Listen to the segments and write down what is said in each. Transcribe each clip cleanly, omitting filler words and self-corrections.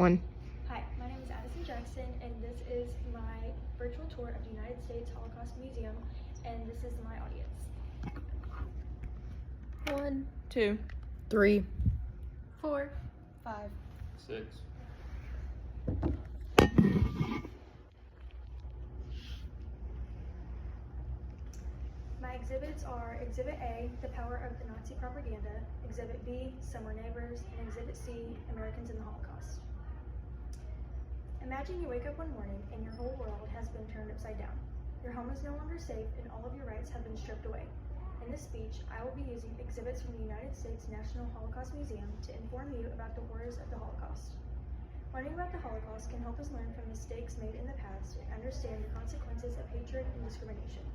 One. Hi, my name is Addison Jackson, and this is my virtual tour of the United States Holocaust Museum, and this is my audience. 1, 2, 3, 4, 5. 6. My exhibits are Exhibit A, The Power of the Nazi Propaganda, Exhibit B, Summer Neighbors, and Exhibit C, Americans in the Holocaust. Imagine you wake up one morning and your whole world has been turned upside down. Your home is no longer safe and all of your rights have been stripped away. In this speech, I will be using exhibits from the United States National Holocaust Museum to inform you about the horrors of the Holocaust. Learning about the Holocaust can help us learn from mistakes made in the past and understand the consequences of hatred and discrimination.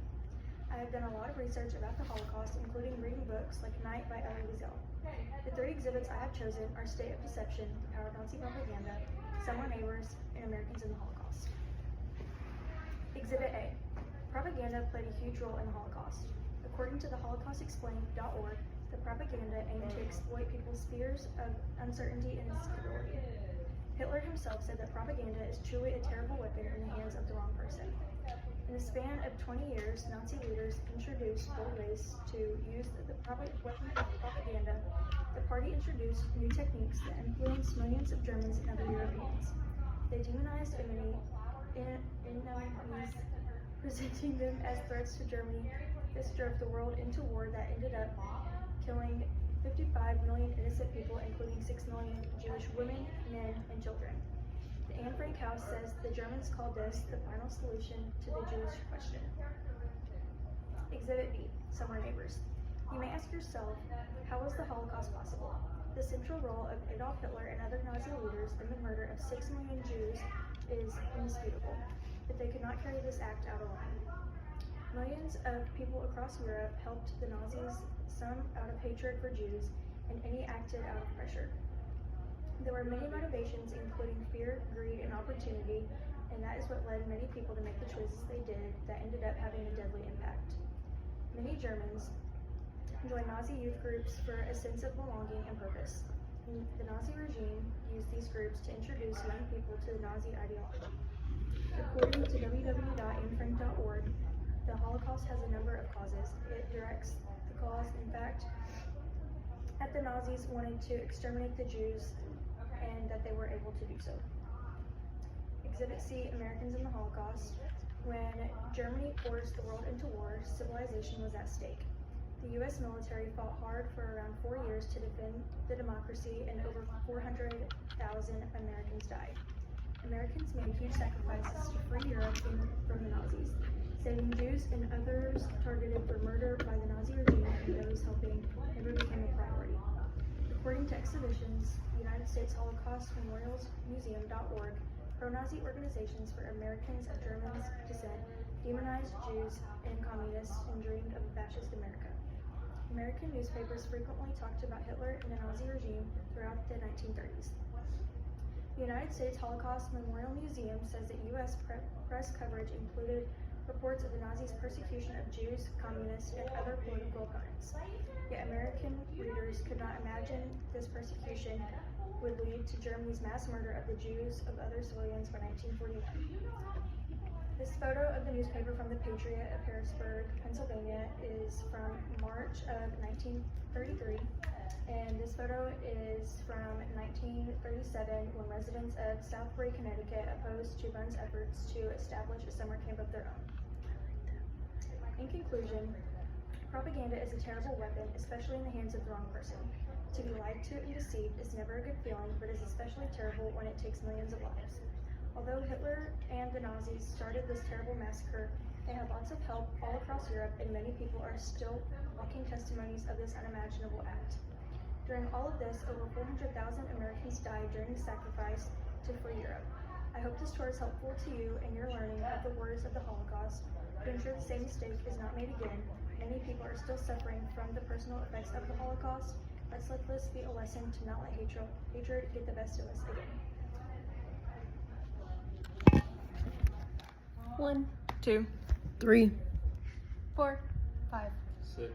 I have done a lot of research about the Holocaust, including reading books like Night by Elie Wiesel. The 3 exhibits I have chosen are State of Deception, The Power of Nazi Propaganda, Summer Neighbors, and Americans in the Holocaust. Exhibit A. Propaganda played a huge role in the Holocaust. According to the HolocaustExplained.org, the propaganda aimed to exploit people's fears of uncertainty and instability. Hitler himself said that propaganda is truly a terrible weapon in the hands of the wrong person. In the span of 20 years, Nazi leaders introduced bold ways to use the weapon of propaganda. The party introduced new techniques that influenced millions of Germans and other Europeans. They demonized enemies, presenting them as threats to Germany. This drove the world into war that ended up killing 55 million innocent people, including 6 million Jewish women, men, and children. The Anne Frank House says the Germans called this the final solution to the Jewish question. Exhibit B, Summer Neighbors. You may ask yourself, how was the Holocaust possible? The central role of Adolf Hitler and other Nazi leaders in the murder of 6 million Jews is indisputable, but they could not carry this act out alone. Millions of people across Europe helped the Nazis, some out of hatred for Jews, and any acted out of pressure. There were many motivations, including fear, greed, and opportunity, and that is what led many people to make the choices they did that ended up having a deadly impact. Many Germans joined Nazi youth groups for a sense of belonging and purpose. The Nazi regime used these groups to introduce young people to the Nazi ideology. According to www.annefrank.org, the Holocaust has a number of causes. It directs the cause, in fact, that the Nazis wanted to exterminate the Jews and that they were able to do so. Exhibit C, Americans in the Holocaust. When Germany forced the world into war, civilization was at stake. The U.S. military fought hard for around 4 years to defend the democracy, and over 400,000 Americans died. Americans made huge sacrifices to free Europe from the Nazis. Saving Jews and others targeted for murder by the Nazi regime and those helping never became a priority. According to exhibitions, the United States Holocaust Memorials Museum.org, pro-Nazi organizations for Americans of German descent demonized Jews and communists and dreamed of a fascist America. American newspapers frequently talked about Hitler and the Nazi regime throughout the 1930s. The United States Holocaust Memorial Museum says that U.S. press coverage included reports of the Nazis' persecution of Jews, communists, and other political opponents. Yet American readers could not imagine this persecution would lead to Germany's mass murder of the Jews of other civilians by 1941. This photo of the newspaper from the Patriot of Harrisburg, Pennsylvania is from March of 1933, and this photo is from 1937 when residents of Southbury, Connecticut opposed Bun's efforts to establish a summer camp of their own. In conclusion, propaganda is a terrible weapon, especially in the hands of the wrong person. To be lied to and deceived is never a good feeling, but is especially terrible when it takes millions of lives. Although Hitler and the Nazis started this terrible massacre, they had lots of help all across Europe, and many people are still walking testimonies of this unimaginable act. During all of this, over 400,000 Americans died during the sacrifice to free Europe. I hope this tour is helpful to you in your learning of the horrors of the Holocaust. To ensure the same mistake is not made again, many people are still suffering from the personal effects of the Holocaust. Let's let this be a lesson to not let hatred get the best of us again. 1, 2, 3, 4, 5. 6.